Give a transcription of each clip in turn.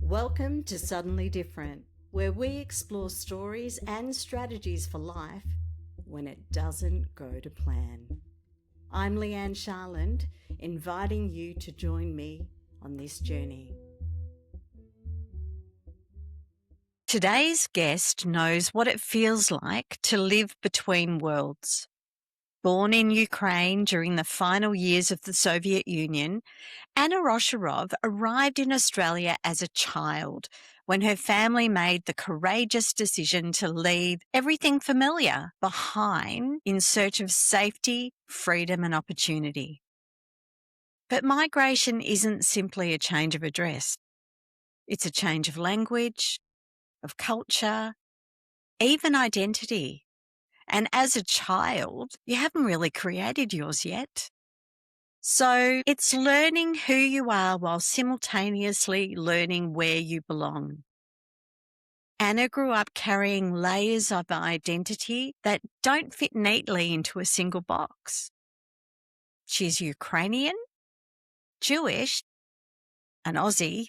Welcome to Suddenly Different, where we explore stories and strategies for life when it doesn't go to plan. I'm Leigh-Anne Charland, inviting you to join me on this journey. Today's guest knows what it feels like to live between worlds. Born in Ukraine during the final years of the Soviet Union, Anna Osherov arrived in Australia as a child when her family made the courageous decision to leave everything familiar behind in search of safety, freedom and opportunity. But migration isn't simply a change of address. It's a change of language, of culture, even identity. And as a child, you haven't really created yours yet. So it's learning who you are while simultaneously learning where you belong. Anna grew up carrying layers of identity that don't fit neatly into a single box. She's Ukrainian, Jewish, an Aussie,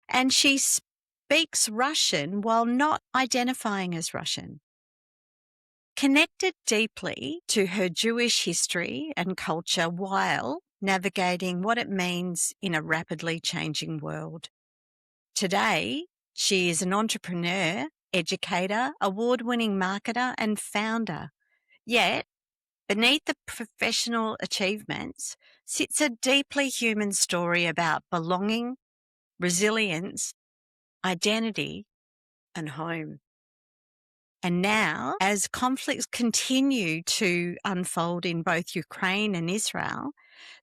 and she speaks Russian while not identifying as Russian. Connected deeply to her Jewish history and culture while navigating what it means in a rapidly changing world. Today, she is an entrepreneur, educator, award-winning marketer and founder. Yet, beneath the professional achievements sits a deeply human story about belonging, resilience, identity and home. And now, as conflicts continue to unfold in both Ukraine and Israel,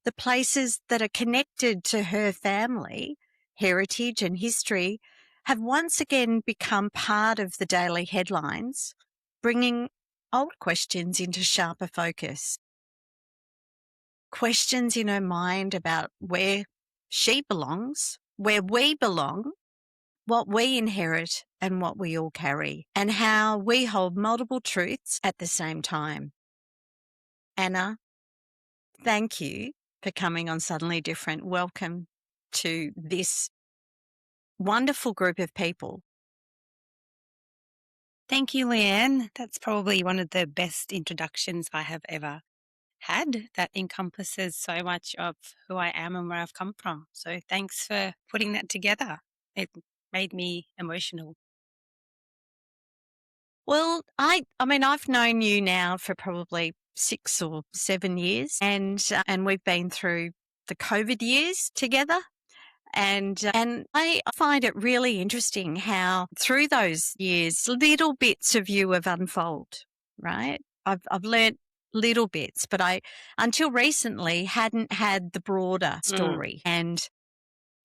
the places that are connected to her family, heritage and history have once again become part of the daily headlines, bringing old questions into sharper focus. Questions in her mind about where she belongs, where we belong, what we inherit and what we all carry, and how we hold multiple truths at the same time. Anna, thank you for coming on Suddenly Different. Welcome to this wonderful group of people. Thank you, Leigh-Anne. That's probably one of the best introductions I have ever had that encompasses so much of who I am and where I've come from. So thanks for putting that together. It made me emotional. Well, I've known you now for probably 6 or 7 years and we've been through the COVID years together. And I find it really interesting how through those years, little bits of you have unfold, right? I've learnt little bits, but I, until recently, hadn't had the broader story. And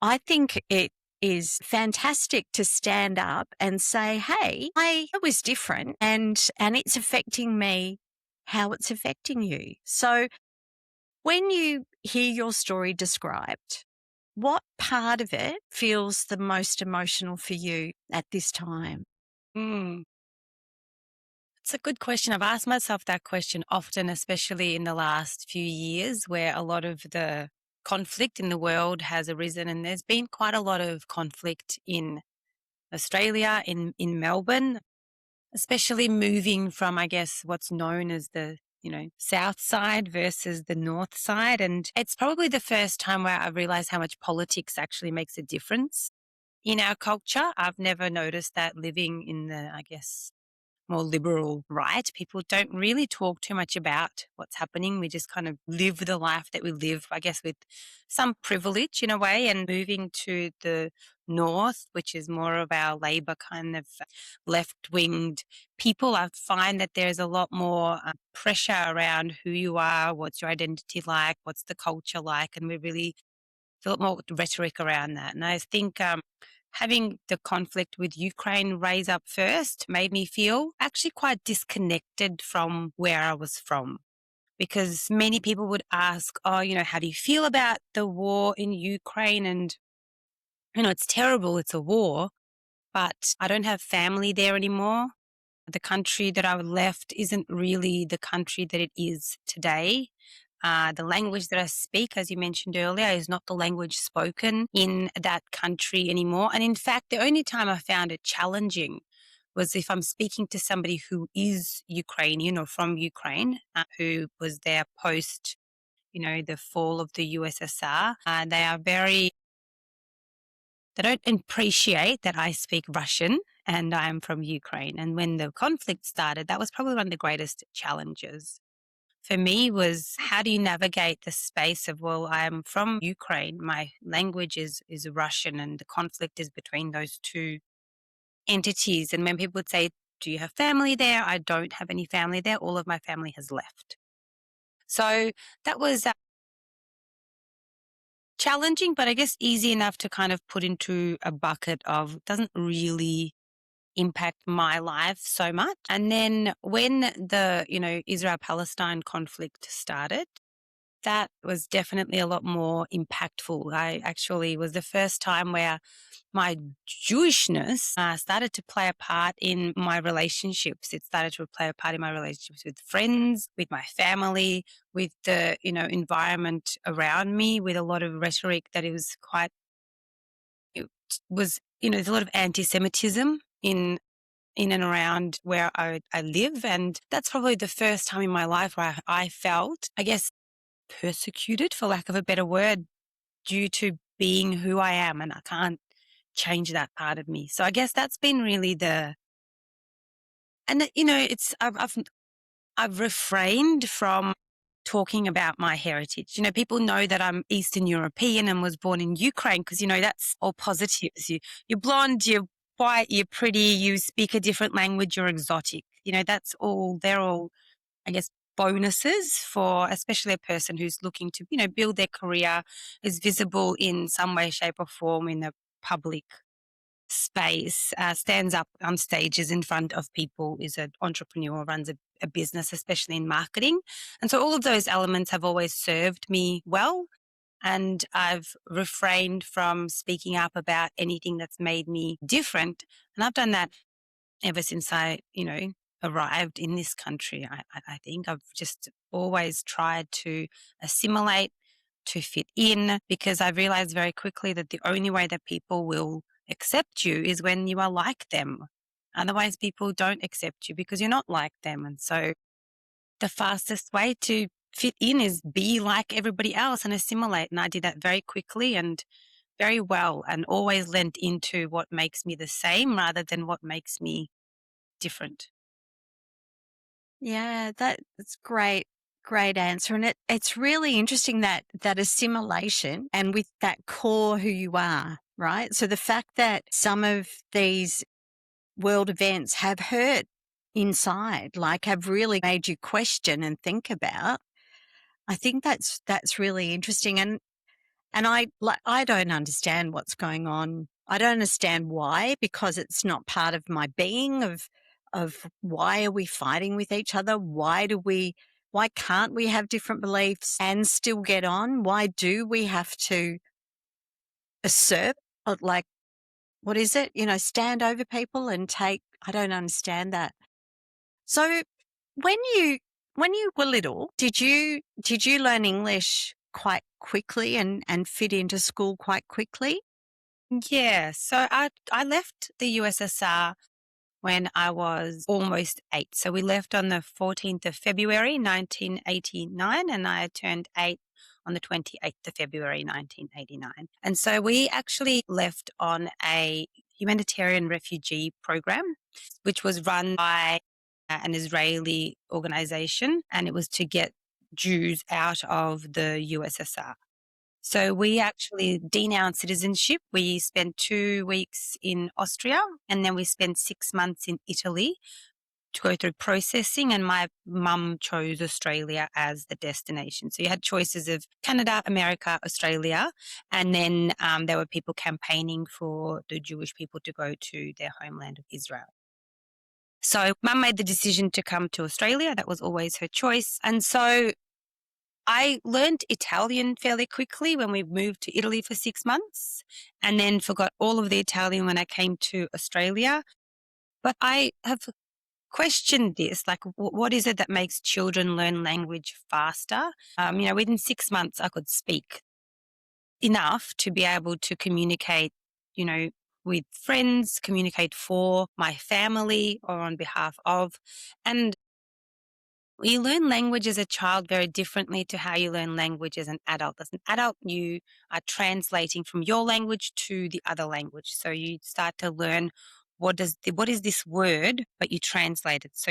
I think it is fantastic to stand up and say, hey, I was different and it's affecting me how it's affecting you. So when you hear your story described, what part of it feels the most emotional for you at this time? It's a good question. I've asked myself that question often, especially in the last few years, where a lot of the conflict in the world has arisen, and there's been quite a lot of conflict in Australia, in Melbourne, especially moving from, I guess, what's known as the, south side versus the north side. And it's probably the first time where I've realized how much politics actually makes a difference in our culture. I've never noticed that living in the, I guess, more liberal right. People don't really talk too much about what's happening. We just kind of live the life that we live, I guess, with some privilege in a way. And moving to the north, which is more of our Labor kind of left-winged people, I find that there's a lot more pressure around who you are, what's your identity like, what's the culture like, and we really feel a lot more rhetoric around that. And I think having the conflict with Ukraine raise up first made me feel actually quite disconnected from where I was from. Because many people would ask, how do you feel about the war in Ukraine? And, it's terrible, it's a war, but I don't have family there anymore. The country that I left isn't really the country that it is today. The language that I speak, as you mentioned earlier, is not the language spoken in that country anymore. And in fact, the only time I found it challenging was if I'm speaking to somebody who is Ukrainian or from Ukraine, who was there post, the fall of the USSR. They don't appreciate that I speak Russian and I'm from Ukraine. And when the conflict started, that was probably one of the greatest challenges for me was how do you navigate the space of, well, I'm from Ukraine, my language is Russian, and the conflict is between those two entities. And when people would say, do you have family there? I don't have any family there. All of my family has left. So that was challenging, but I guess easy enough to kind of put into a bucket of doesn't really impact my life so much. And then when the, Israel Palestine conflict started, that was definitely a lot more impactful. I actually was the first time where my Jewishness started to play a part in my relationships. It started to play a part in my relationships with friends, with my family, with the, environment around me, with a lot of rhetoric that it was, there's a lot of anti-Semitism in and around where I live. And that's probably the first time in my life where I felt, I guess, persecuted, for lack of a better word, due to being who I am, and I can't change that part of me. So I guess that's been really it's I've refrained from talking about my heritage. People know that I'm Eastern European and was born in Ukraine because that's all positives. You're blonde, you're white, you're pretty, you speak a different language, you're exotic. That's all. They're all, I guess, bonuses for especially a person who's looking to, build their career, is visible in some way, shape, or form in the public space, stands up on stages in front of people, is an entrepreneur, runs a business, especially in marketing. And so all of those elements have always served me well. And I've refrained from speaking up about anything that's made me different. And I've done that ever since I, arrived in this country. I think I've just always tried to assimilate, to fit in, because I realized very quickly that the only way that people will accept you is when you are like them. Otherwise, people don't accept you because you're not like them. And so the fastest way to fit in is be like everybody else and assimilate. And I did that very quickly and very well, and always lent into what makes me the same rather than what makes me different. Yeah, that's great. Great answer. And it's really interesting that assimilation and with that core who you are, right? So the fact that some of these world events have hurt inside, like have really made you question and think about, I think that's really interesting. And I don't understand what's going on. I don't understand why, because it's not part of my being of why are we fighting with each other? Why can't we have different beliefs and still get on? Why do we have to assert, like, what is it? Stand over people and I don't understand that. So when you were little, did you learn English quite quickly and fit into school quite quickly? Yeah, so I left the USSR when I was almost 8. So we left on the 14th of February, 1989, and I turned 8 on the 28th of February, 1989. And so we actually left on a humanitarian refugee program, which was run by an Israeli organization, and it was to get Jews out of the USSR. So we actually denounced citizenship. We spent 2 weeks in Austria, and then we spent 6 months in Italy to go through processing. And my mum chose Australia as the destination. So you had choices of Canada, America, Australia, and then there were people campaigning for the Jewish people to go to their homeland of Israel. So mum made the decision to come to Australia. That was always her choice. And so I learned Italian fairly quickly when we moved to Italy for 6 months, and then forgot all of the Italian when I came to Australia. But I have questioned this, like what is it that makes children learn language faster? Within 6 months, I could speak enough to be able to communicate, you know, with friends, communicate for my family or on behalf of. And you learn language as a child very differently to how you learn language as an adult. As an adult, you are translating from your language to the other language. So you start to learn what is this word, but you translate it. So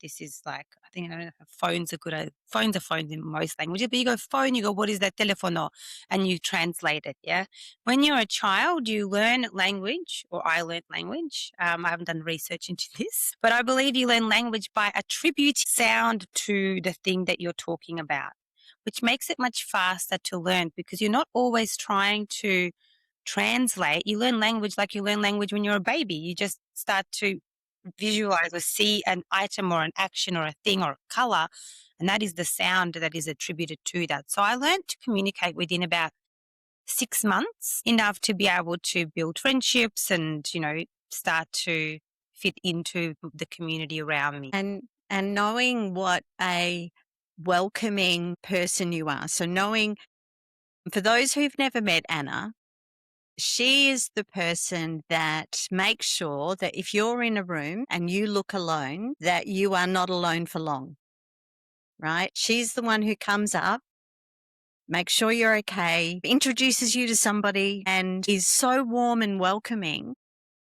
this is like, I think, I don't know if phones are good. Phones are phones in most languages, but you go phone, you go, what is that telefono? And you translate it. Yeah. When you're a child, you learn language, or I learned language. I haven't done research into this, but I believe you learn language by attributing sound to the thing that you're talking about, which makes it much faster to learn because you're not always trying to translate. You learn language like you learn language when you're a baby. You just start to visualize or see an item or an action or a thing or a color, and that is the sound that is attributed to that. So I learned to communicate within about 6 months, enough to be able to build friendships and, start to fit into the community around me. And knowing what a welcoming person you are. So knowing, for those who've never met Anna, she is the person that makes sure that if you're in a room and you look alone, that you are not alone for long, right? She's the one who comes up, makes sure you're okay, introduces you to somebody, and is so warm and welcoming.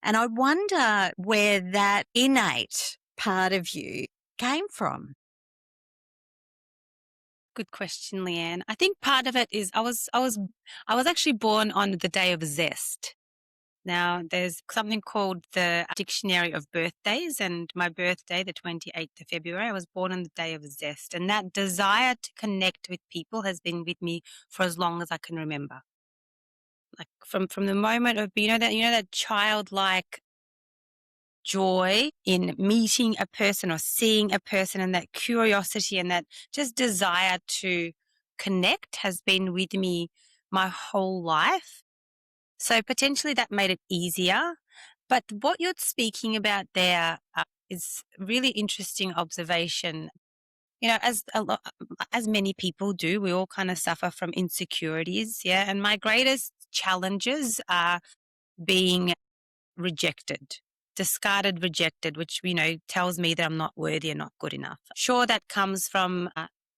And I wonder where that innate part of you came from. Good question, Leigh-Anne. I think part of it is I was actually born on the day of zest. Now, there's something called the Dictionary of Birthdays, and my birthday, the 28th of February, I was born on the day of zest. And that desire to connect with people has been with me for as long as I can remember. Like from the moment of, that childlike joy in meeting a person or seeing a person, and that curiosity and that just desire to connect has been with me my whole life. So potentially that made it easier. But what you're speaking about there is really interesting observation. As many people do, we all kind of suffer from insecurities. Yeah. And my greatest challenges are being rejected, discarded, rejected, which, tells me that I'm not worthy and not good enough. Sure, that comes from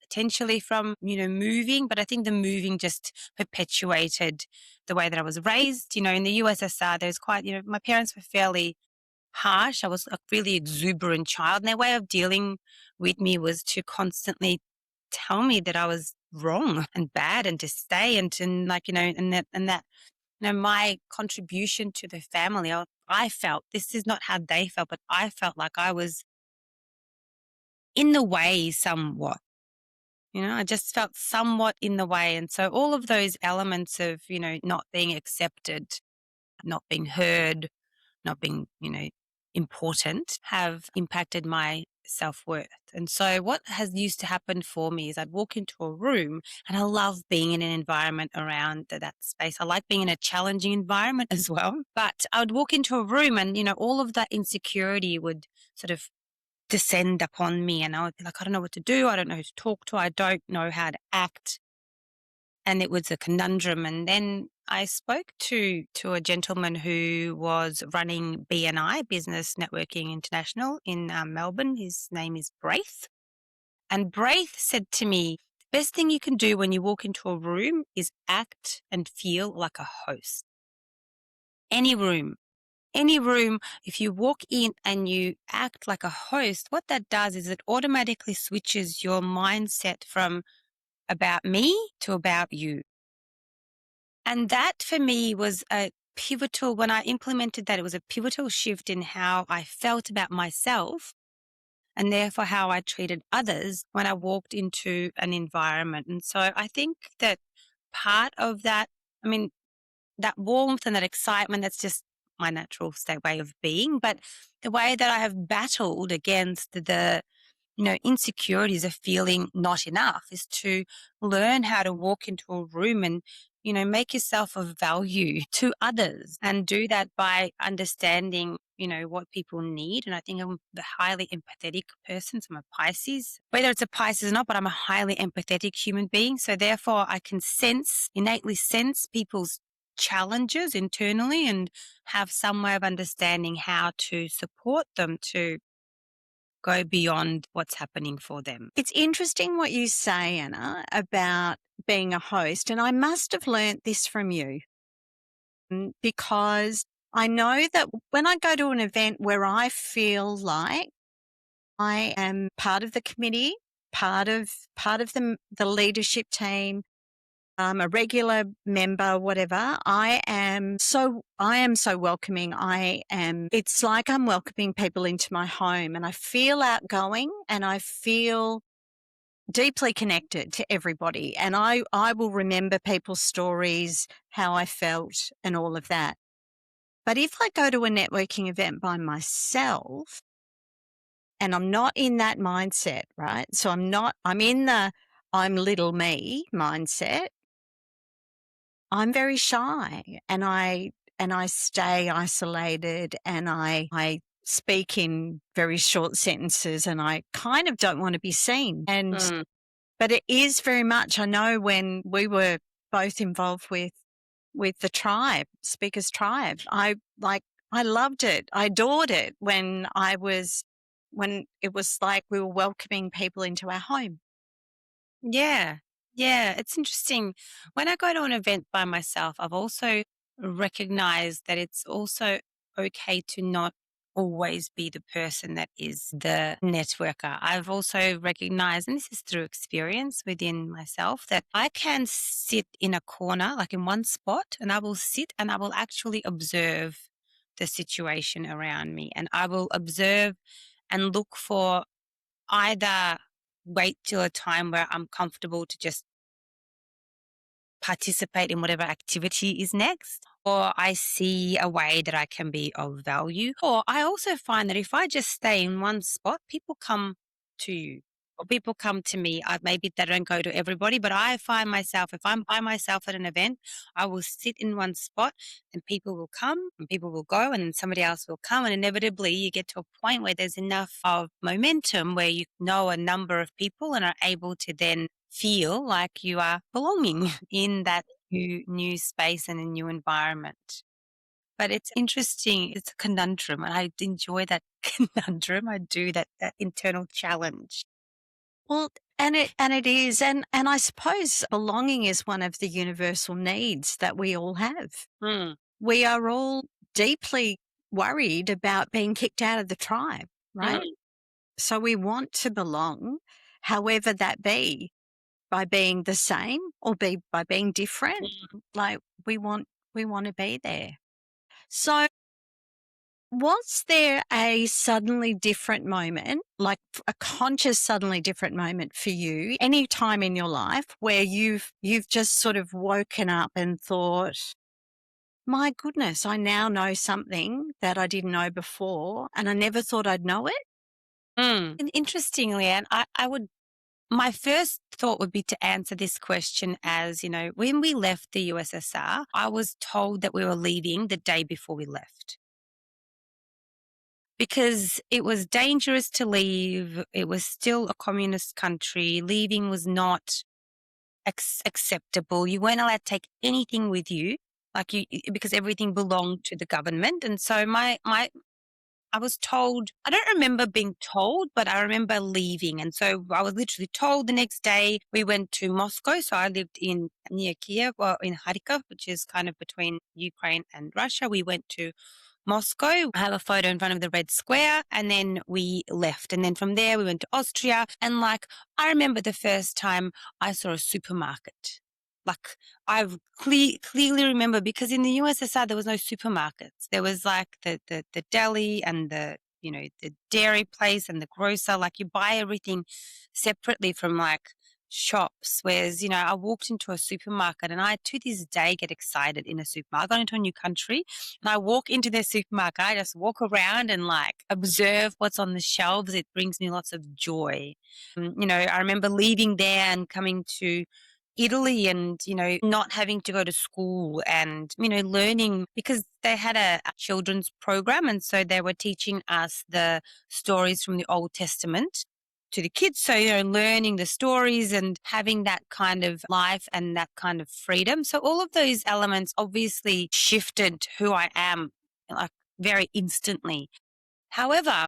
potentially from, moving, but I think the moving just perpetuated the way that I was raised. In the USSR, there's quite, my parents were fairly harsh. I was a really exuberant child, and their way of dealing with me was to constantly tell me that I was wrong and bad and to stay and like, and that my contribution to the family, I felt, this is not how they felt, but I felt like I was in the way somewhat. I just felt somewhat in the way. And so all of those elements of, not being accepted, not being heard, not being, important have impacted my self-worth. And so what has used to happen for me is I'd walk into a room, and I love being in an environment around that space. I like being in a challenging environment as well. But I would walk into a room and, all of that insecurity would sort of descend upon me, and I would be like, I don't know what to do. I don't know who to talk to. I don't know how to act. And it was a conundrum. And then I spoke to a gentleman who was running BNI, Business Networking International, in Melbourne. His name is Braith. And Braith said to me, the best thing you can do when you walk into a room is act and feel like a host. Any room, if you walk in and you act like a host, what that does is it automatically switches your mindset from about me to about you. And that for me was when I implemented that, it was a pivotal shift in how I felt about myself and therefore how I treated others when I walked into an environment. And so I think that part of that, that warmth and that excitement, that's just my natural state way of being. But the way that I have battled against the insecurities of feeling not enough is to learn how to walk into a room and, make yourself of value to others, and do that by understanding what people need. And I think I'm the highly empathetic person. So I'm a Pisces, whether it's a Pisces or not, but I'm a highly empathetic human being. So therefore I can innately sense people's challenges internally and have some way of understanding how to support them to go beyond what's happening for them. It's interesting what you say, Anna, about being a host. And I must have learnt this from you because I know that when I go to an event where I feel like I am part of the committee, part of the leadership team, a regular member, whatever. I am so welcoming. It's like I'm welcoming people into my home, and I feel outgoing and I feel deeply connected to everybody. And I will remember people's stories, how I felt and all of that. But if I go to a networking event by myself and I'm not in that mindset, right? So I'm in the I'm little me mindset. I'm very shy and I stay isolated and I speak in very short sentences and I kind of don't want to be seen. But it is very much, I know when we were both involved with the tribe, Speakers Tribe, I loved it. I adored it when it was like we were welcoming people into our home. Yeah. Yeah. It's interesting. When I go to an event by myself, I've also recognized that it's also okay to not always be the person that is the networker. I've also recognized, and this is through experience within myself, that I can sit in a corner, like in one spot, and I will sit and I will actually observe the situation around me. And I will observe and look for either wait till a time where I'm comfortable to just participate in whatever activity is next, or I see a way that I can be of value. Or I also find that if I just stay in one spot, people come to you. Or people come to me. Maybe they don't go to everybody, but I find myself, if I'm by myself at an event, I will sit in one spot and people will come and people will go and then somebody else will come. And inevitably you get to a point where there's enough of momentum where you know a number of people and are able to then feel like you are belonging in that new space and a new environment. But it's interesting. It's a conundrum, and I enjoy that conundrum. I do that internal challenge. Well, and it is, and I suppose belonging is one of the universal needs that we all have. Mm, We are all deeply worried about being kicked out of the tribe, right? mm, So we want to belong, however that be, by being the same or by being different. mm. Like we want to be there. So was there a suddenly different moment, like a conscious suddenly different moment for you, any time in your life where you've just sort of woken up and thought, my goodness, I now know something that I didn't know before and I never thought I'd know it? And interestingly, and I would, my first thought would be to answer this question as, when we left the USSR, I was told that we were leaving the day before we left. Because it was dangerous to leave. It was still a communist country. Leaving was not acceptable. You weren't allowed to take anything with you, because everything belonged to the government. And so I was told, I don't remember being told, but I remember leaving. And so I was literally told the next day we went to Moscow. So I lived in near Kiev, or in Kharkiv, which is kind of between Ukraine and Russia. We went to Moscow. I have a photo in front of the Red Square, and then we left. And then from there, we went to Austria. And I remember the first time I saw a supermarket. Clearly remember, because in the USSR there was no supermarkets. There was the deli and the dairy place and the grocer. Like, you buy everything separately from shops. Whereas, I walked into a supermarket, and I to this day get excited in a supermarket. I got into a new country and I walk into their supermarket. I just walk around and observe what's on the shelves. It brings me lots of joy. I remember leaving there and coming to Italy and, not having to go to school and, learning because they had a children's program. And so they were teaching us the stories from the Old Testament to the kids. So, learning the stories and having that kind of life and that kind of freedom. So all of those elements obviously shifted who I am like very instantly. However,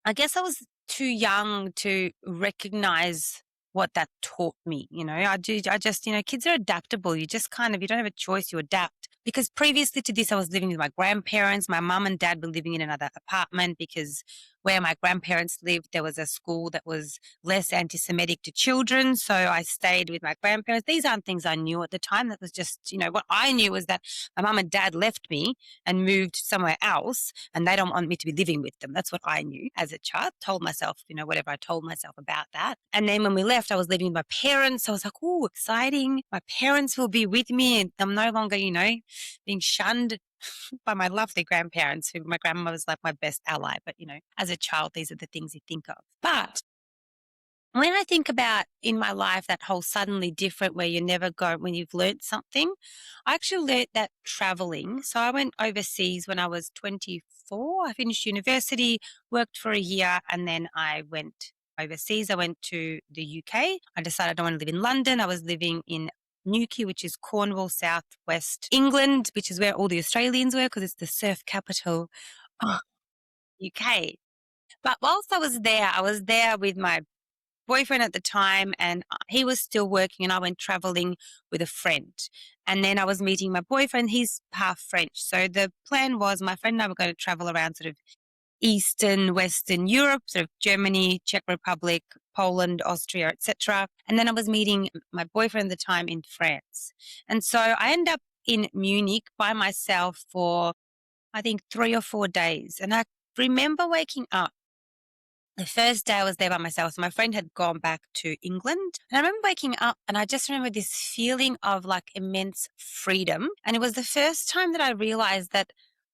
I guess I was too young to recognize what that taught me. I just, kids are adaptable. You don't have a choice, you adapt. Because previously to this, I was living with my grandparents. My mum and dad were living in another apartment because where my grandparents lived, there was a school that was less anti Semitic to children. So I stayed with my grandparents. These aren't things I knew at the time. That was just, what I knew was that my mum and dad left me and moved somewhere else and they don't want me to be living with them. That's what I knew as a child. Told myself, whatever I told myself about that. And then when we left, I was living with my parents. I was like, oh, exciting. My parents will be with me and I'm no longer, being shunned by my lovely grandparents, who my grandma was like my best ally. But, as a child, these are the things you think of. But when I think about in my life that whole suddenly different where you never go when you've learnt something, I actually learnt that traveling. So I went overseas when I was 24. I finished university, worked for a year, and then I went overseas. I went to the UK. I decided I don't want to live in London. I was living in Newquay, which is Cornwall, southwest England, which is where all the Australians were because it's the surf capital of UK. But whilst I was there with my boyfriend at the time and he was still working and I went traveling with a friend. And then I was meeting my boyfriend, he's half French. So the plan was my friend and I were going to travel around sort of Eastern, Western Europe, sort of Germany, Czech Republic, Poland, Austria, etc. And then I was meeting my boyfriend at the time in France. And so I ended up in Munich by myself for I think 3 or 4 days. And I remember waking up the first day I was there by myself. So my friend had gone back to England. And I remember waking up and I just remember this feeling of like immense freedom. And it was the first time that I realized that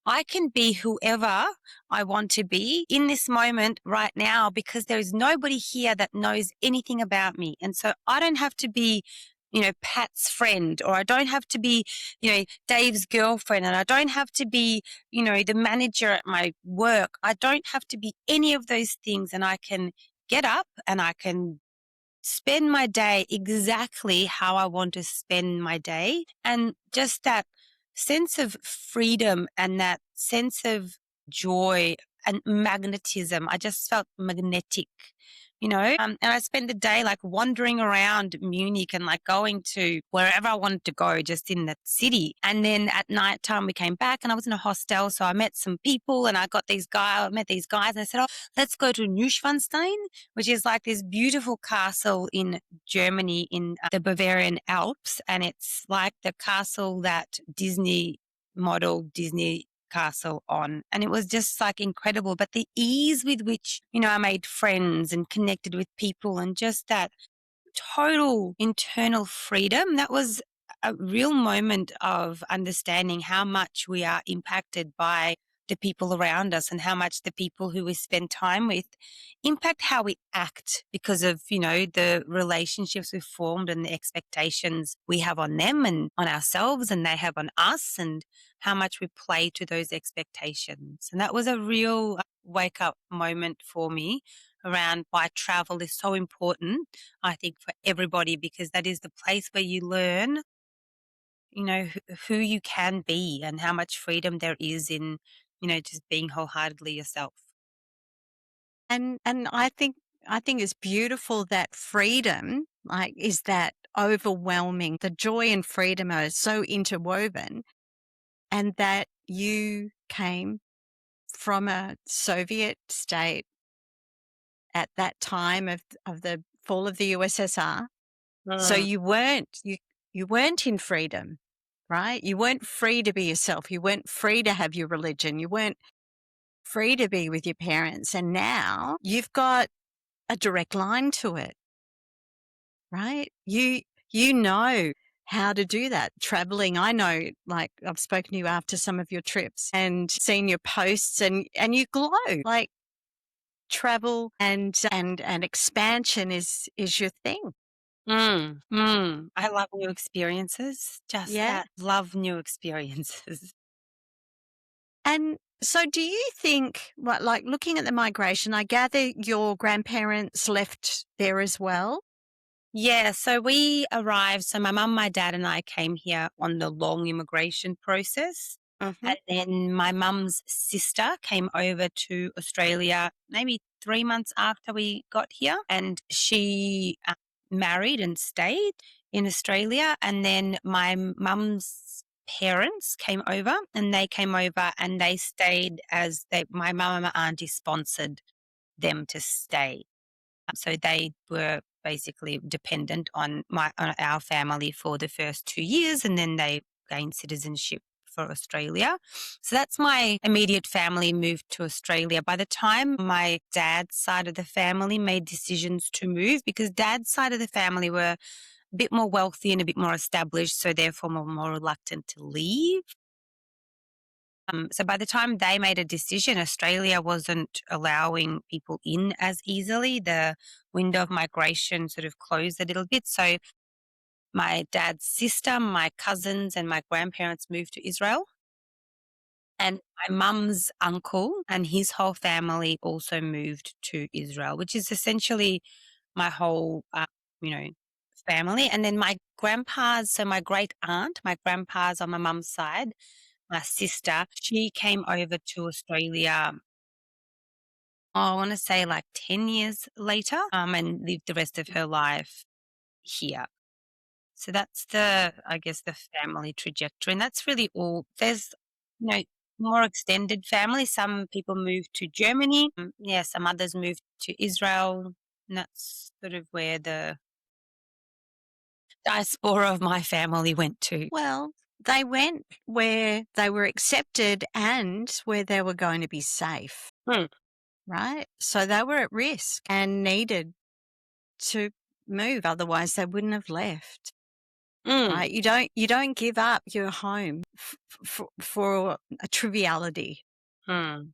I can be whoever I want to be in this moment right now because there is nobody here that knows anything about me. And so I don't have to be, Pat's friend, or I don't have to be, Dave's girlfriend, and I don't have to be, the manager at my work. I don't have to be any of those things. And I can get up and I can spend my day exactly how I want to spend my day. And just that sense of freedom and that sense of joy and magnetism. I just felt magnetic, and I spent the day like wandering around Munich and like going to wherever I wanted to go just in that city. And then at night time we came back and I was in a hostel. So I met some people and I met these guys and I said, oh, let's go to Neuschwanstein, which is like this beautiful castle in Germany in the Bavarian Alps. And it's like the castle that Disney modeled Disney castle on. And it was just like incredible. But the ease with which, I made friends and connected with people and just that total internal freedom, that was a real moment of understanding how much we are impacted by the people around us and how much the people who we spend time with impact how we act because of, the relationships we've formed and the expectations we have on them and on ourselves and they have on us and how much we play to those expectations. And that was a real wake up moment for me around why travel is so important, I think, for everybody, because that is the place where you learn, who you can be and how much freedom there is in, just being wholeheartedly yourself. And I think it's beautiful that freedom, like, is that overwhelming. The joy and freedom are so interwoven, and that you came from a Soviet state at that time of the fall of the USSR. So Mm. you weren't in freedom, right? You weren't free to be yourself. You weren't free to have your religion. You weren't free to be with your parents. And now you've got a direct line to it, right? You know how to do that. Traveling, I know, like I've spoken to you after some of your trips and seen your posts and you glow. Like travel and expansion is your thing. I love new experiences. Just Yeah. that. Love new experiences. And so do you think, what, like looking at the migration, I gather your grandparents left there as well? Yeah, so we arrived. So my mum, my dad, and I came here on the long immigration process. Hmm. And then my mum's sister came over to Australia maybe 3 months after we got here. And she married and stayed in Australia. And then my mum's parents came over and they came over and they stayed my mum and my auntie sponsored them to stay. So they were basically dependent on our family for the first 2 years, and then they gained citizenship for Australia. So that's my immediate family moved to Australia. By the time my dad's side of the family made decisions to move, because dad's side of the family were a bit more wealthy and a bit more established, so therefore more reluctant to leave. So by the time they made a decision, Australia wasn't allowing people in as easily. The window of migration sort of closed a little bit. So my dad's sister, my cousins, and my grandparents moved to Israel. And my mum's uncle and his whole family also moved to Israel, which is essentially my whole, you know, family. And then my grandpa's, so my great aunt, my grandpa's on my mum's side, my sister, she came over to Australia, I want to say like 10 years later, and lived the rest of her life here. So that's I guess, the family trajectory. And that's really all. There's, you know, more extended family. Some people moved to Germany. Yeah, some others moved to Israel. And that's sort of where the diaspora of my family went to. Well, they went where they were accepted and where they were going to be safe, Mm, right? So they were at risk and needed to move, otherwise they wouldn't have left. mm, Right? You don't give up your home for a triviality. mm.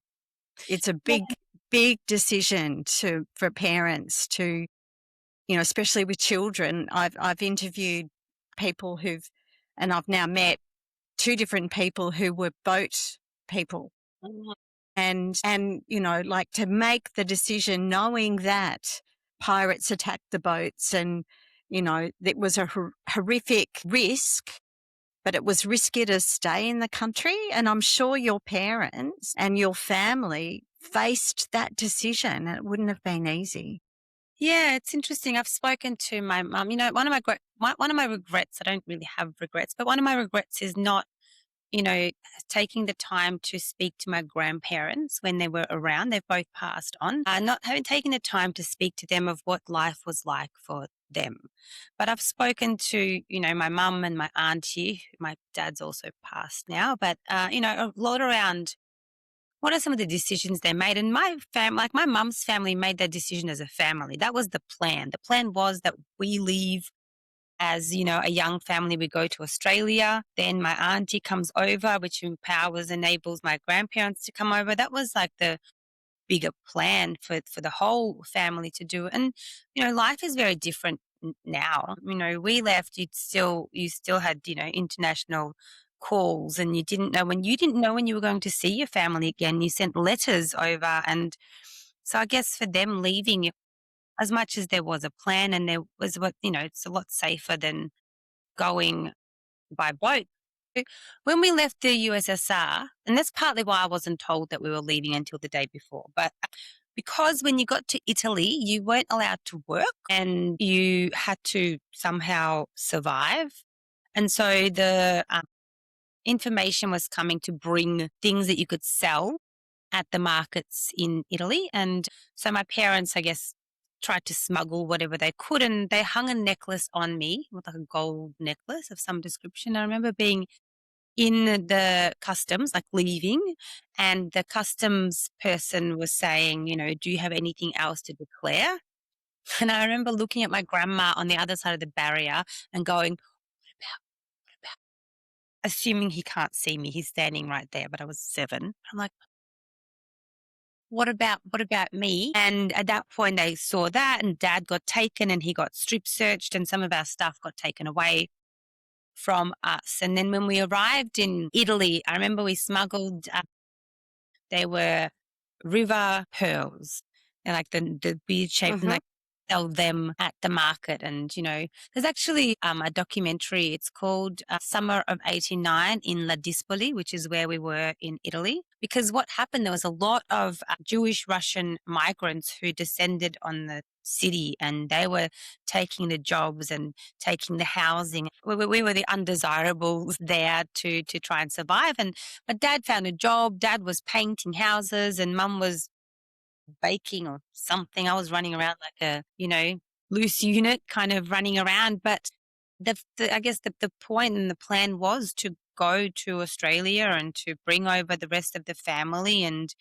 It's a Yeah. big decision for parents to, especially with children. I've interviewed people and I've now met two different people who were boat people, Mm, and like to make the decision knowing that pirates attacked the boats, and it was a horrific risk, but it was risky to stay in the country. And I'm sure your parents and your family faced that decision, and it wouldn't have been easy. Yeah, it's interesting. I've spoken to my mum. One of my regrets. I don't really have regrets, but one of my regrets is not, you know, taking the time to speak to my grandparents when they were around. They've both passed on. Not having taken the time to speak to them of what life was like for them. But I've spoken to, my mum and my auntie. My dad's also passed now, but a lot around what are some of the decisions they made? And like my mum's family made that decision as a family. That was the plan. The plan was that we leave as, a young family. We go to Australia. Then my auntie comes over, which enables my grandparents to come over. That was like the bigger plan for the whole family to do. And, life is very different now. We left, you still had, international calls, and you didn't know when you were going to see your family again. You sent letters over. And so I guess for them leaving, as much as there was a plan and there was it's a lot safer than going by boat. When we left the USSR, and that's partly why I wasn't told that we were leaving until the day before, but because when you got to Italy, you weren't allowed to work and you had to somehow survive. And so the information was coming to bring things that you could sell at the markets in Italy. And so my parents, I guess, tried to smuggle whatever they could, and they hung a necklace on me, with like a gold necklace of some description. I remember being in the customs, like leaving, and the customs person was saying, do you have anything else to declare? And I remember looking at my grandma on the other side of the barrier and going, assuming he can't see me, he's standing right there, but I was 7. I'm like, what about me? And at that point, they saw that, and Dad got taken, and he got strip searched, and some of our stuff got taken away from us. And then when we arrived in Italy, I remember we smuggled. They were river pearls. They're like the bead shape, and Mhm. like sell them at the market. And there's actually a documentary. It's called Summer of '89 in La Dispoli, which is where we were in Italy. Because what happened, there was a lot of Jewish Russian migrants who descended on the city, and they were taking the jobs and taking the housing. We were the undesirables there to try and survive. And but Dad found a job. Dad was painting houses, and Mum was baking or something. I was running around like a, loose unit, kind of running around. But I guess the point and the plan was to go to Australia and to bring over the rest of the family, and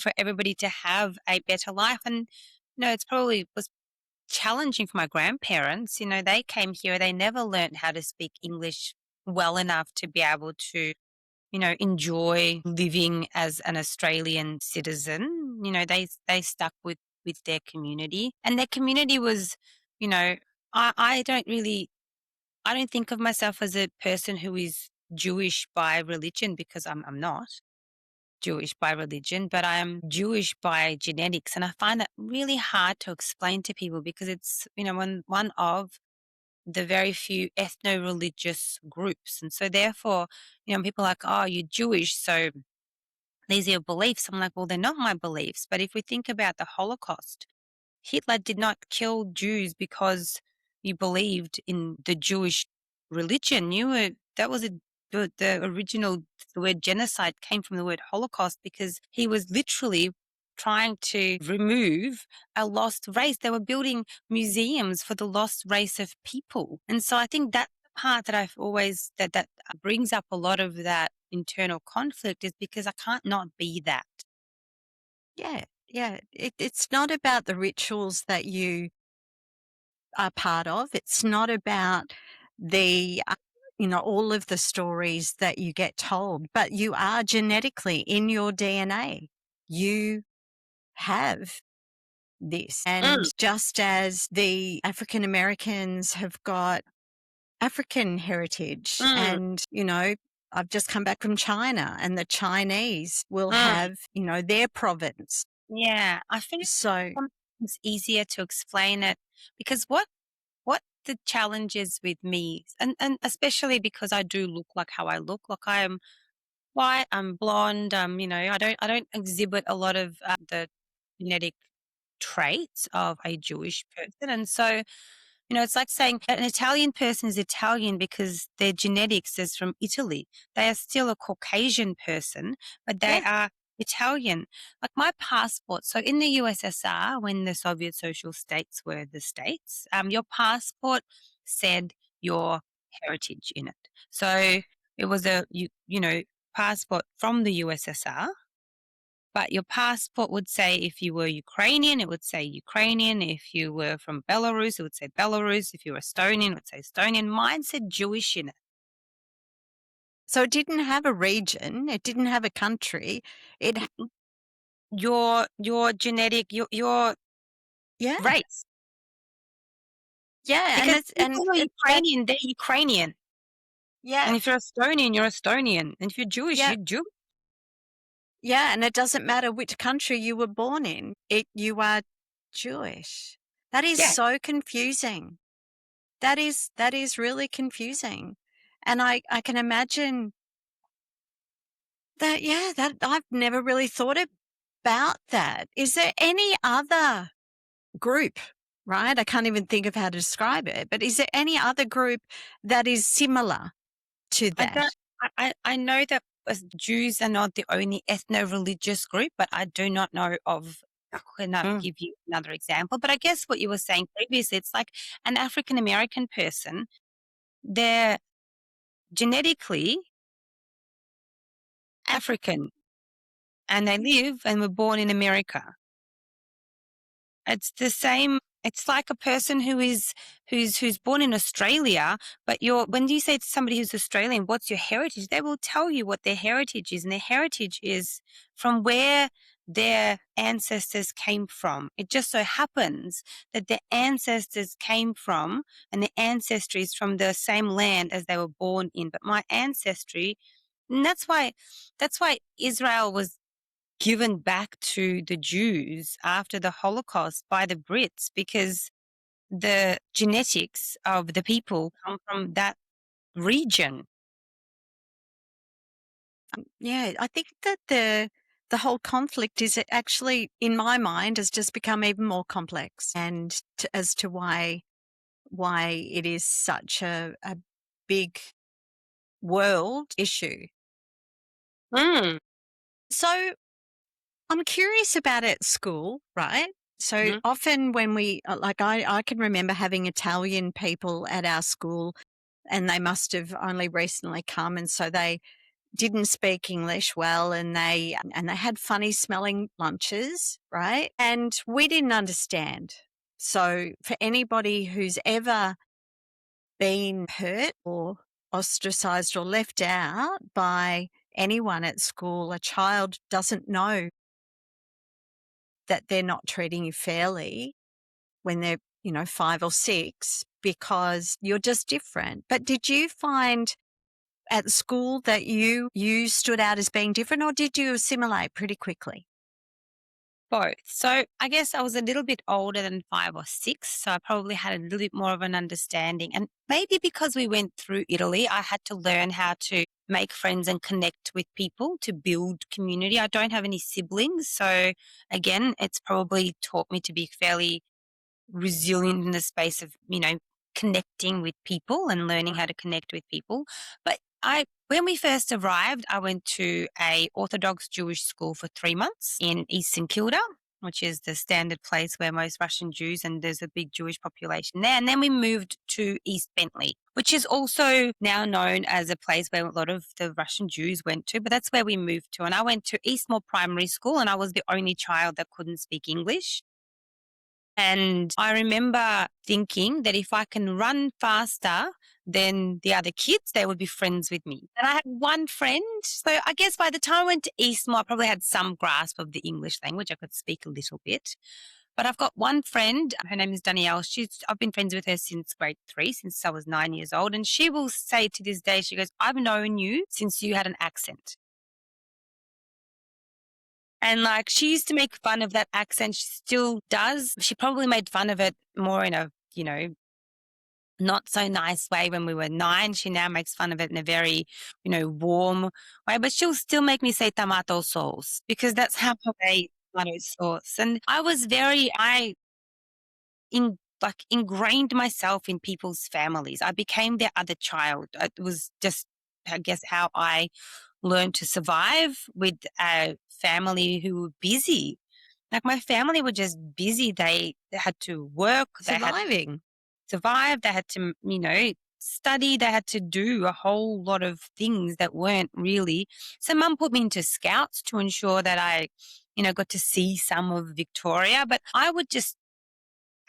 for everybody to have a better life. And it's probably was challenging for my grandparents. They came here, they never learned how to speak English well enough to be able to enjoy living as an Australian citizen. They stuck with their community, and their community was, you know, I I don't think of myself as a person who is Jewish by religion, because I'm not Jewish by religion, but I am Jewish by genetics. And I find that really hard to explain to people, because it's, one of the very few ethno-religious groups. And so therefore, people are like, oh, you're Jewish, so these are your beliefs. I'm like, well, they're not my beliefs. But if we think about the Holocaust, Hitler did not kill Jews because you believed in the Jewish religion. That was the original, the word genocide came from the word Holocaust, because he was literally trying to remove a lost race. They were building museums for the lost race of people. And so I think that part that I've always, that brings up a lot of that internal conflict, is because I can't not be that. Yeah, yeah. It's not about the rituals that you are part of. It's not about the, all of the stories that you get told, but you are genetically in your DNA. You have this. And Mm, just as the African Americans have got African heritage, mm, and, I've just come back from China, and the Chinese will mm. have, their province. Yeah, I think So, sometimes it's easier to explain it, because what the challenge is with me, and especially because I do look like how I look. Like, I am white, I'm blonde, I don't exhibit a lot of the genetic traits of a Jewish person. And so, it's like saying an Italian person is Italian because their genetics is from Italy. They are still a Caucasian person, but they yeah. are Italian. Like my passport. So in the USSR, when the Soviet social states were the states, your passport said your heritage in it. So it was passport from the USSR, but your passport would say, if you were Ukrainian, it would say Ukrainian. If you were from Belarus, it would say Belarus. If you were Estonian, it would say Estonian. Mine said Jewish in it. So it didn't have a region, it didn't have a country. It Your genetic, your Yeah. race. Yeah, Because and people who are it that Ukrainian, they're Ukrainian. yeah, And if you're Estonian, you're Estonian. And if you're Jewish, yeah, you're Jewish. yeah, and it doesn't matter which country you were born in, you are Jewish. That is Yeah. so confusing. That is really confusing. And I can imagine that, yeah, that I've never really thought about that. Is there any other group, right? I can't even think of how to describe it, but is there any other group that is similar to I that? don't. I know that Jews are not the only ethno-religious group, but I do not know of. I cannot Mm. give you another example. But I guess what you were saying previously, it's like an African American person. They're genetically African, and they live and were born in America. It's the same. It's like a person who's born in Australia, but when you say to somebody who's Australian, what's your heritage? They will tell you what their heritage is, and their heritage is from where their ancestors came from. It just so happens that their ancestors came from, and their ancestry is from the same land as they were born in. But my ancestry, and that's why Israel was given back to the Jews after the Holocaust by the Brits, because the genetics of the people come from that region. Yeah, I think that the whole conflict is actually, in my mind, has just become even more complex, and as to why it is such a big world issue. Mm. So I'm curious about at school, right? So Mhm. often when I can remember having Italian people at our school, and they must have only recently come, and so they didn't speak English well, and they had funny smelling lunches, right? And we didn't understand. So for anybody who's ever been hurt or ostracized or left out by anyone at school, a child doesn't know that they're not treating you fairly when they're, 5 or 6, because you're just different. But did you find at school that you stood out as being different, or did you assimilate pretty quickly? Both. So I guess I was a little bit older than 5 or 6, so I probably had a little bit more of an understanding. And maybe because we went through Italy, I had to learn how to make friends and connect with people to build community. I don't have any siblings, so again, it's probably taught me to be fairly resilient in the space of, connecting with people and learning how to connect with people. But when we first arrived, I went to a Orthodox Jewish school for 3 months in East St Kilda, which is the standard place where most Russian Jews, and there's a big Jewish population there. And then we moved to East Bentley, which is also now known as a place where a lot of the Russian Jews went to, but that's where we moved to. And I went to Eastmore Primary School, and I was the only child that couldn't speak English. And I remember thinking that if I can run faster than the other kids, they would be friends with me. And I had one friend. So I guess by the time I went to Eastmore, I probably had some grasp of the English language. I could speak a little bit. But I've got one friend. Her name is Danielle. I've been friends with her since grade 3, since I was 9 years old. And she will say to this day, she goes, I've known you since you had an accent. And like, she used to make fun of that accent. She still does. She probably made fun of it more in a, not so nice way when we were 9. She now makes fun of it in a very, warm way, but she'll still make me say tomato sauce because that's how I tomato sauce. And I ingrained myself in people's families. I became their other child. It was just, I guess, how I learned to survive with a family who were busy. Like, my family were just busy. They had to work, they had to Surviving. survive, they had to, study, they had to do a whole lot of things that weren't really. So mum put me into scouts to ensure that I, got to see some of Victoria. But I would just,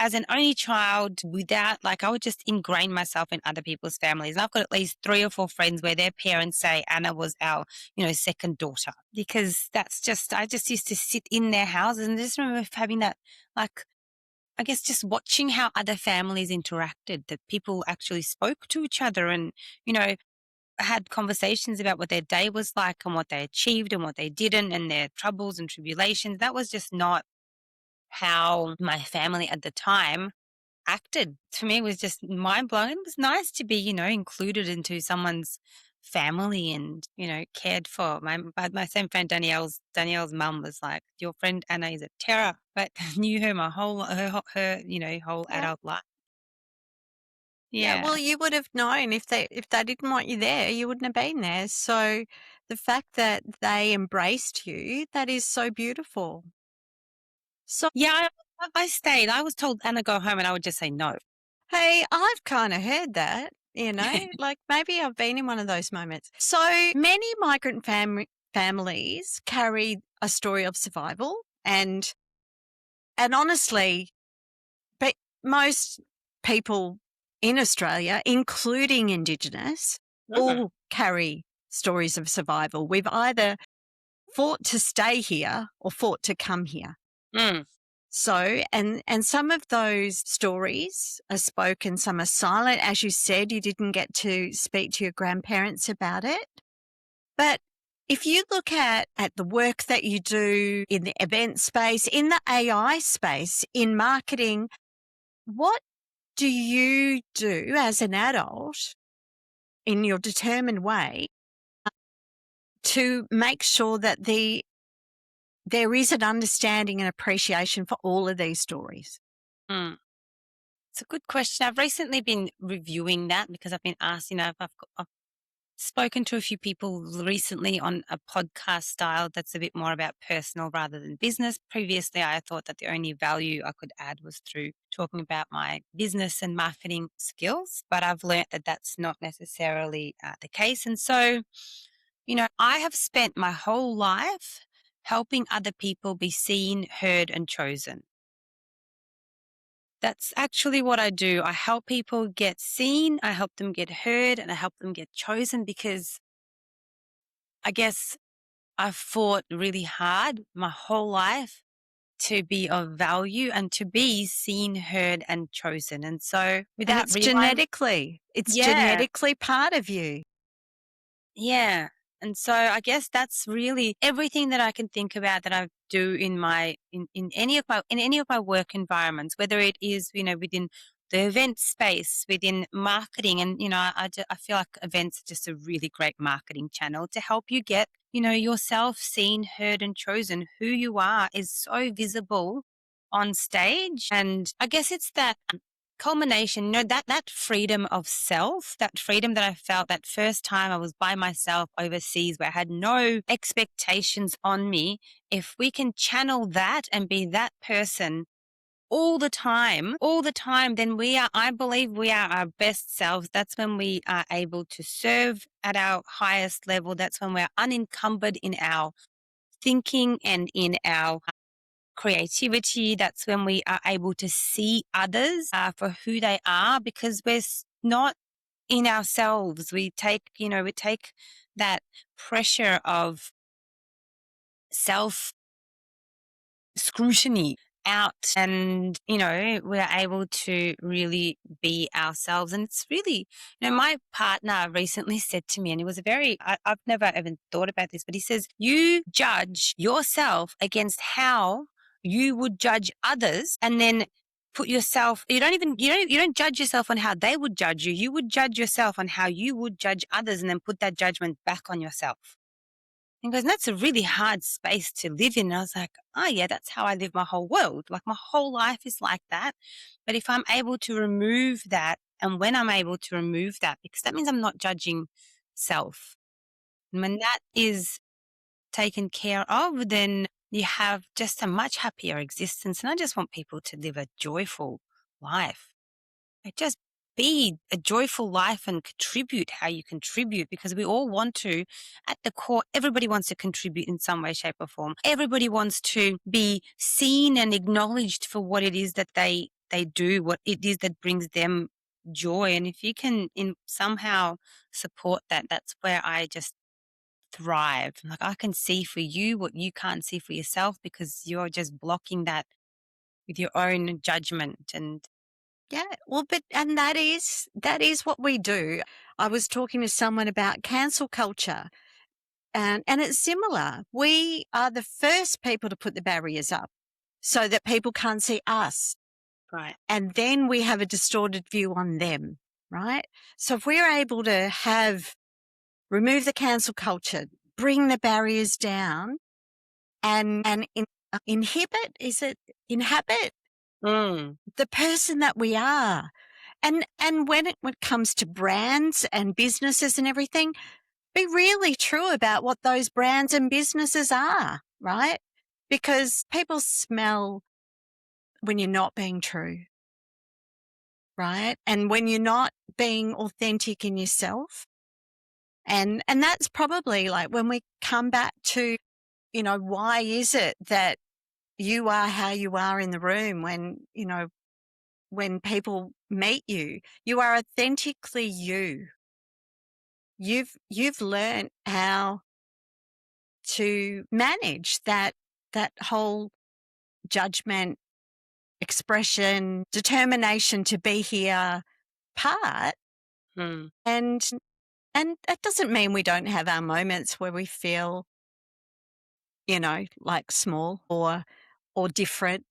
as an only child, I would just ingrain myself in other people's families. And I've got at least 3 or 4 friends where their parents say Anna was our, second daughter, because I just used to sit in their houses and just remember having that, like, I guess just watching how other families interacted, that people actually spoke to each other and, had conversations about what their day was like and what they achieved and what they didn't and their troubles and tribulations. That was just not how my family at the time acted. For me, it was just mind blowing. It was nice to be, included into someone's family and, cared for. My same friend Danielle's mum was like, your friend Anna is a terror, but knew her my whole her whole Yeah. adult life. Yeah, Yeah. well, you would have known if they didn't want you there, you wouldn't have been there. So the fact that they embraced you, that is so beautiful. So, Yeah, I stayed. I was told, Anna, go home, and I would just say no. hey, I've kind of heard that, like maybe I've been in one of those moments. So many migrant families carry a story of survival, and honestly, but most people in Australia, including Indigenous, Mm. all carry stories of survival. We've either fought to stay here or fought to come here. Mm. So, and some of those stories are spoken, some are silent. As you said, you didn't get to speak to your grandparents about it. But if you look at the work that you do in the event space, in the AI space, in marketing, what do you do as an adult in your determined way to make sure that there is an understanding and appreciation for all of these stories? Mm. It's a good question. I've recently been reviewing that because I've been asked, I've spoken to a few people recently on a podcast style that's a bit more about personal rather than business. Previously, I thought that the only value I could add was through talking about my business and marketing skills, but I've learned that that's not necessarily the case. And so, I have spent my whole life helping other people be seen, heard, and chosen. That's actually what I do. I help people get seen, I help them get heard, and I help them get chosen because I guess I've fought really hard my whole life to be of value and to be seen, heard, and chosen. And so And without it's rewind, yeah, genetically part of you. yeah. And so I guess that's really everything that I can think about that I do in any of my work environments, whether it is, within the event space, within marketing. And, I feel like events are just a really great marketing channel to help you get, yourself seen, heard, and chosen. Who you are is so visible on stage. And I guess it's that culmination, that freedom of self, that freedom that I felt that first time I was by myself overseas where I had no expectations on me. If we can channel that and be that person all the time, then I believe we are our best selves. That's when we are able to serve at our highest level. That's when we're unencumbered in our thinking and in our creativity. That's when we are able to see others for who they are because not in ourselves. We take that pressure of self scrutiny out and, we're able to really be ourselves. And it's really, my partner recently said to me, and it was I've never even thought about this, but he says, you judge yourself against how you would judge others and then put yourself, you don't judge yourself on how they would judge you. You would judge yourself on how you would judge others and then put that judgment back on yourself. He goes, and that's a really hard space to live in. And I was like, oh, yeah, that's how I live my whole world. Like my whole life is like that. But if I'm able to remove that, and when I'm able to remove that, because that means I'm not judging self. And when that is taken care of, then you have just a much happier existence. And I just want people to live a joyful life. Just be a joyful life and contribute how you contribute because we all want to, at the core, everybody wants to contribute in some way, shape, or form. Everybody wants to be seen and acknowledged for what it is that they do, what it is that brings them joy. And if you can somehow support that, that's where I just thrive. Like I can see for you what you can't see for yourself because you're just blocking that with your own judgment and Yeah, well, and that is what we do. I was talking to someone about cancel culture, and it's similar. We are the first people to put the barriers up so that people can't see us, right. and then we have a distorted view on them, right? So if we're able to remove the cancel culture, bring the barriers down, and inhibit, is it inhabit Mm. the person that we are. And when it comes to brands and businesses and everything, be really true about what those brands and businesses are, right? Because people smell when you're not being true, right? And when you're not being authentic in yourself. And that's probably like when we come back to, why is it that you are how you are in the room when people meet you, you are authentically you. You've learned how to manage that whole judgment, expression, determination to be here part. Mm. And that doesn't mean we don't have our moments where we feel, like small or different.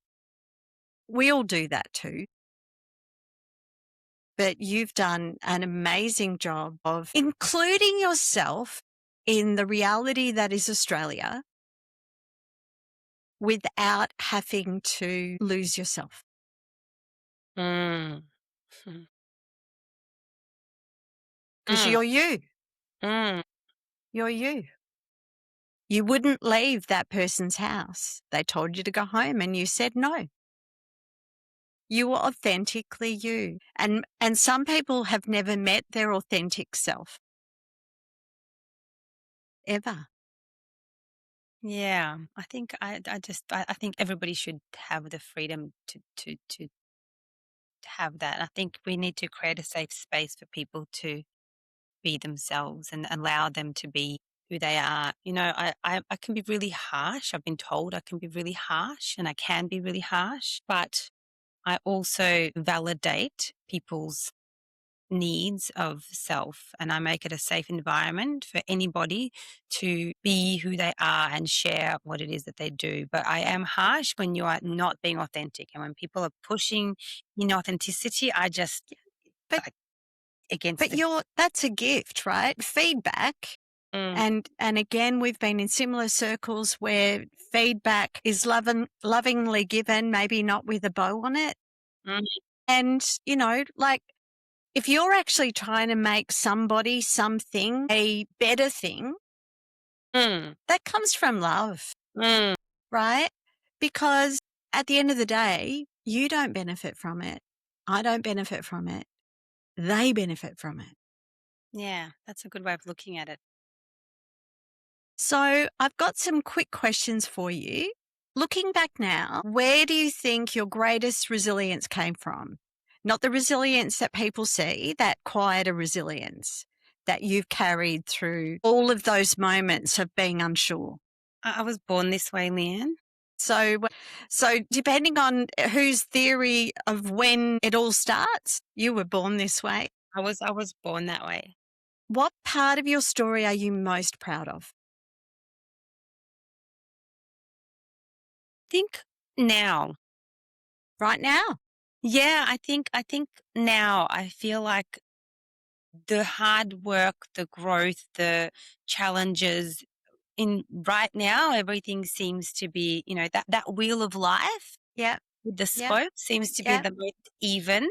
We all do that too. But you've done an amazing job of including yourself in the reality that is Australia without having to lose yourself. Mm. Because Mm. you're you. Mm. You're you. You wouldn't leave that person's house. They told you to go home and you said no. You were authentically you. And some people have never met their authentic self. Ever. Yeah, I think I think everybody should have the freedom to have that. I think we need to create a safe space for people to be themselves and allow them to be who they are. I can be really harsh. I've been told I can be really harsh and I can be really harsh, but I also validate people's needs of self and I make it a safe environment for anybody to be who they are and share what it is that they do. But I am harsh when you are not being authentic and when people are pushing inauthenticity, I just But like against but the that's a gift, right? Feedback. mm, And again, we've been in similar circles where feedback is lovingly given, maybe not with a bow on it. mm, And, like if you're actually trying to make somebody, something a better thing, mm, that comes from love, mm. right? Because at the end of the day, you don't benefit from it. I don't benefit from it. They benefit from it. Yeah, that's a good way of looking at it. So I've got some quick questions for you. Looking back now, where do you think your greatest resilience came from? Not the resilience that people see, that quieter resilience that you've carried through all of those moments of being unsure. I was born this way, Leanne. So, so depending on whose theory of when it all starts, you were born this way. I was born that way. What part of your story are you most proud of Think now. right now? Yeah, I think now I feel like the hard work, the growth, the challenges in right now, everything seems to be, that wheel of life Yep, with the yep, spokes seems to be yep, the most even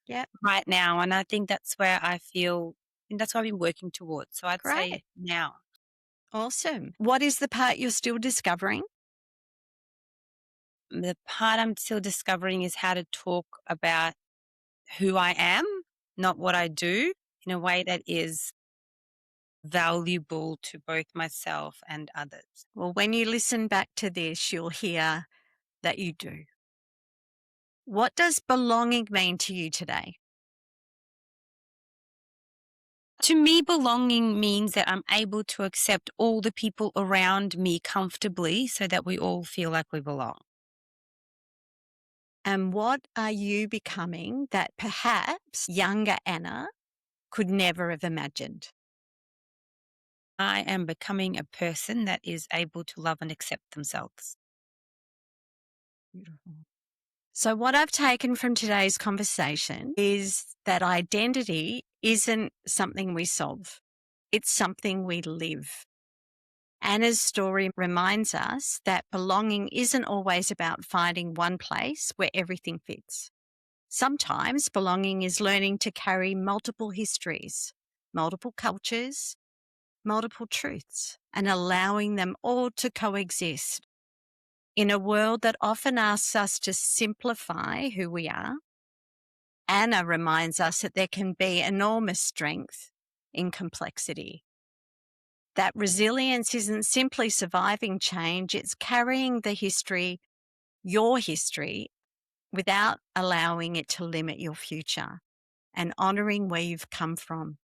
yep. right now. And I think that's where I feel, and that's what I've been working towards. So I'd say Great. now. Awesome. What is the part you're still discovering? The part I'm still discovering is how to talk about who I am, not what I do, in a way that is valuable to both myself and others. Well, when you listen back to this, you'll hear that you do. What does belonging mean to you today? To me, belonging means that I'm able to accept all the people around me comfortably so that we all feel like we belong. And what are you becoming that perhaps younger Anna could never have imagined? I am becoming a person that is able to love and accept themselves. Beautiful. So, what I've taken from today's conversation is that identity isn't something we solve, it's something we live. Anna's story reminds us that belonging isn't always about finding one place where everything fits. Sometimes belonging is learning to carry multiple histories, multiple cultures, multiple truths, and allowing them all to coexist. In a world that often asks us to simplify who we are, Anna reminds us that there can be enormous strength in complexity. That resilience isn't simply surviving change, it's carrying the history, your history, without allowing it to limit your future and honouring where you've come from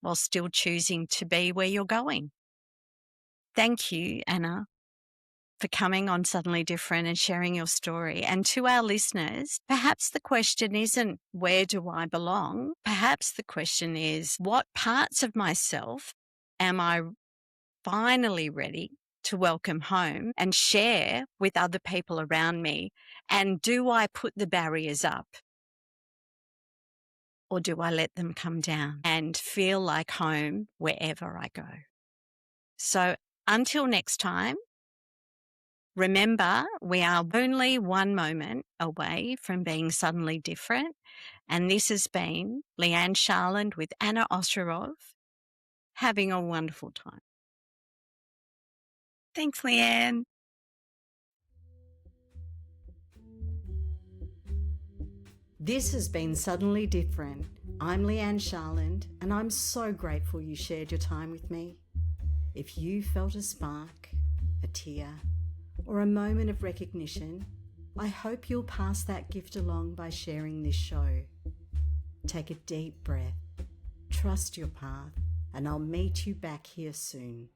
while still choosing to be where you're going. Thank you, Anna, for coming on Suddenly Different and sharing your story. And to our listeners, perhaps the question isn't, where do I belong? Perhaps the question is, what parts of myself am I finally ready to welcome home and share with other people around me? And do I put the barriers up, or do I let them come down and feel like home wherever I go? So until next time, remember, we are only one moment away from being suddenly different. And this has been Leigh-Anne Charland with Anna Osherov, having a wonderful time. Thanks, Leigh-Anne. This has been Suddenly Different. I'm Leigh-Anne Charland, and I'm so grateful you shared your time with me. If you felt a spark, a tear, or a moment of recognition, I hope you'll pass that gift along by sharing this show. Take a deep breath, trust your path, and I'll meet you back here soon.